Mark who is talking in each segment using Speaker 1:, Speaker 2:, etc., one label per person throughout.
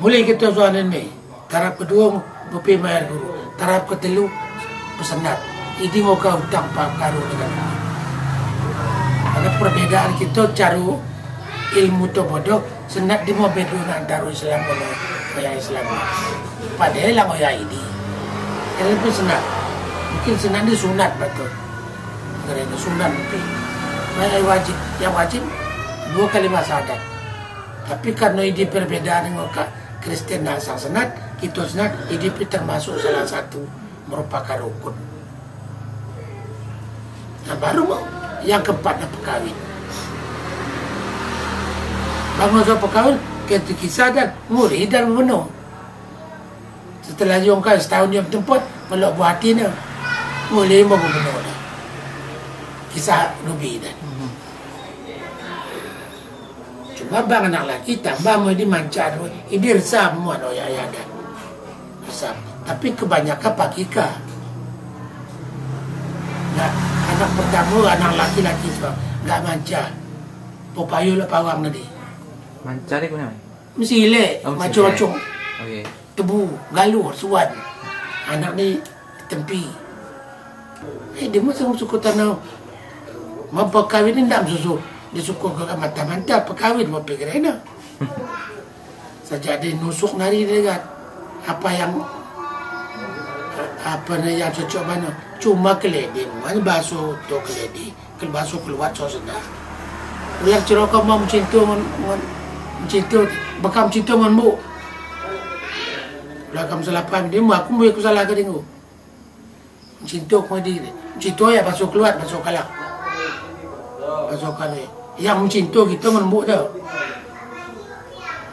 Speaker 1: Mulai kita soal ini. Tarap kedua bepi mayar guru. Tarap ketelu pesenat. Ini mau kau hutang karu dengan ini. Karena perbedaan kita caru ilmu tu bodoh. Senat di mau bedu antara Islam dan orang Islam. Padahal lah orang ini. Yang lebih senat. Mungkin senat ni sunat betul. Kerana sunat mungkin. Yang wajib 2 kalimat syahadat. Tapi karena ini perbedaan dengan Kristen dan sang senat, kita senat ini termasuk salah satu merupakan rukun. Nah baru yang keempat perkahwin. Bangun soal perkahwin, kita kisah dan murid dan memenuh. Setelah diongkar setahun dia bertempat, melok buah hatinya, mulai mau memenuh. Kisah Nabi dan. Cuma bang anak lelaki tambah mau dimancar, ini resam semua no ya dan resam. Tapi kebanyakan pakika. Nah, anak pertama anak laki-laki sebab nggak mancar. Popayu lah pawang tadi.
Speaker 2: Mancar ni mana?
Speaker 1: Mesti ilek, macam-macam.
Speaker 2: Okey.
Speaker 1: Tebu, galur, suan. Anak ni tempi. Dia macam suku tanah. Mau perkahwin ni tak susu. Dia suka ke mata-mata perkahwin mau pergi kerana. Sejak dia nusuk nari dia apa yang cocok mana. Cuma keledi, mana basuh tu keledi. Basuh keluar so sedar. Ulang cerita mau mencinta bakam cinta menmu. Belakang selapan dia aku mau aku salah ke dia. Mencinta kau dia. Mencinta ya basuh keluar basuh kalak. Basuh kalak. Yang mencinta kita menembuk dah.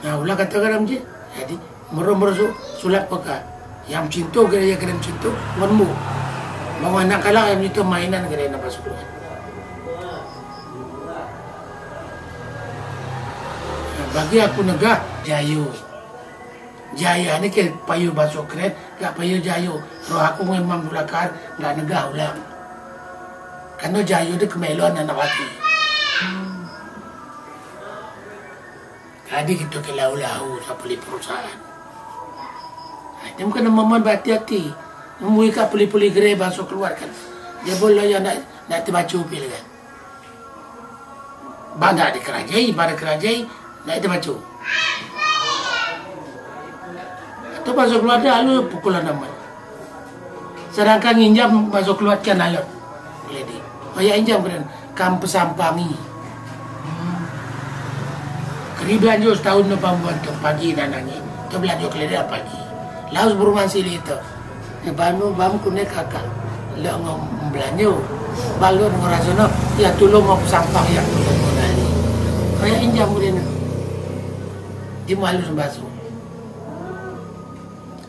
Speaker 1: Nah, ulah kata kadang je. Jadi, mereka sulat peka. Yang mencinta dia kena mencinta, menembuk. Bawa anak kalah yang mencinta mainan kena nak masuk keluar. Nah, bagi aku negah, Jayu. Jaya ni ke payu basuh keren, tak payu Jayu. Roh aku memang belakar, tak negah ulang. Karena Jayu dia kemeluan anak laki. Tadi kita ke lau-lau sampai perusahaan. Dia bukan memang berhati-hati. Membuka puli-puli gerai basuh keluarkan. Dia boleh yang nak terbaca upil kan. Banyak pada kerajai, nak terbaca. Atau basuh keluar dia lalu pukulan nama. Sedangkan injam basuh keluar kan lalu. Jadi, banyak injam kan. Kamp sampangi. Keri belanja setahun lepas buat pagi dan nangis. Itu belanja kelihatan pagi. Lalu berumahan sili itu. Banu bam kunek kakak. Lalu ngom belanja. Balu ngerasa no. Ya tolong mau sampah yang tolong nali. Kayak injam kemudian. Di malu sembasuh.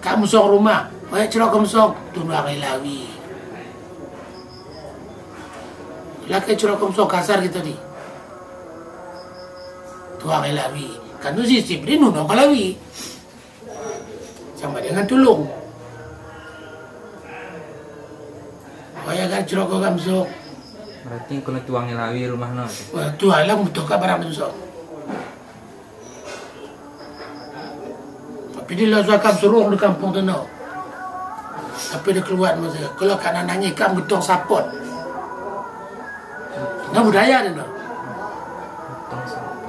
Speaker 1: Kamu song rumah. Kayak cerok kamu song. Tunggu akai lawi. Laki cerok kamu song kasar gitu di. Tuang lawi. Kan tu sistem dia nunung lawi. Sama dengan tulung. Kaya kan cerok kau kamsok.
Speaker 2: Berarti kena tuang lawi rumah no.
Speaker 1: Wah, tu alam butuh barang tu sok. Tapi dia langsung akan suruh di kampung tu no. Tapi dia keluar masa. Kalau kanan nangis kam getong sapot. Nah budaya dia no.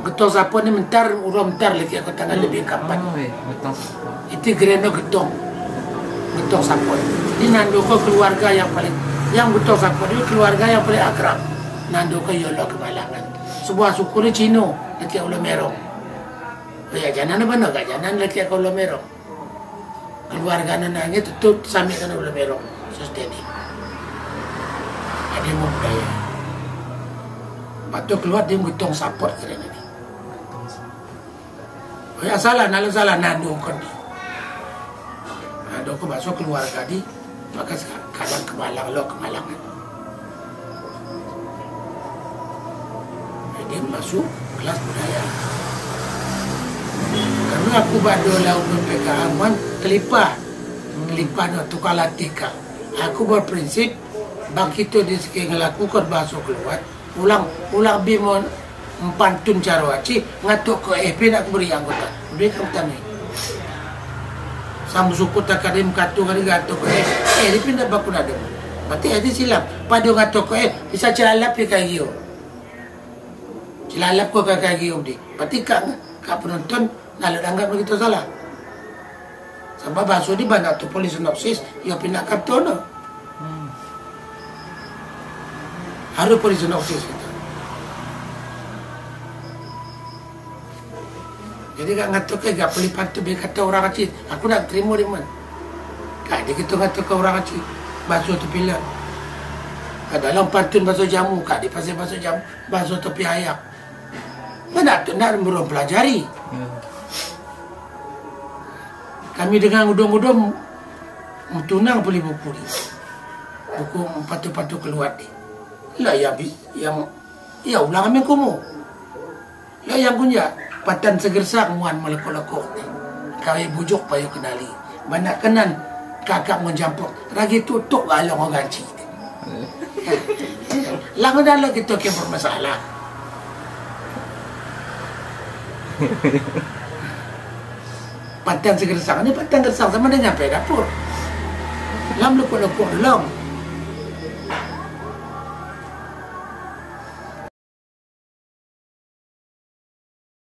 Speaker 1: Getong sapon ni mentar, urang mentar lagi aku tangan lebih kapan. Itu gereno getong sapon. Ini nandoko keluarga yang paling, yang getong sapon itu keluarga yang paling akrab. Nandoko yolo kemalangan. Sebuah suku ni Cino, lagi ulo merong. Oh ya jangan apa no, gak jangan lagi ulo merong. Keluarga nanangnya tutup sampai kan ulo merong. Susteni. Ada mau budaya. Batu keluar dia getong sapon gereno. Ya salah, nalar salah nado kon. Nado ko masuk keluarga di, maka kadang kemalang lo kemalangan. Dia masuk kelas budaya. Karena aku bado laut PKA kelipah no tukar latika. Aku berprinsip bangkito di sekian lakukan masuk keluar, ulang bimon. Empantun cara waci ngatuk ke EP nak beri anggota. Beri kamu tanya. Sambu suku takadim katu kali gato ko di pindah baku nado. Berarti ada silap. Padu gato ko bisa celalap di kayu. Celalap ko kayu di. Berarti kak penonton nalar anggap begitu salah. Sebab bahasa di banyak tu polis sinopsis, ia pindah kaptono. Harus polis sinopsis kita. Jadi kak ngatuk ke gak pelipat tu dia kata orang kecil. Aku nak terima dia man. Kak dia kita ngatuk ke orang kecil. Basuh tepi lah. Dalam pantun basuh jamu. Kak dia pasal basuh jamu. Basuh tepi ayak. Mana tu nak belum pelajari. Kami dengan udung-udung tunang beli buku ni. Buku patu-patu keluar ni. Lah yang ya ulang amin kumu. Lah yang punya patan segersak muan melekok-lekok ni. Kawai bujuk payu kenali. Banyak kenan kakak menjampuk. Ragi tutup alang orang gaji. Lang dah kita ke bermasalah. Patan segersak ni patan gersang sama dengan dapur. Lam lekok-lekok long.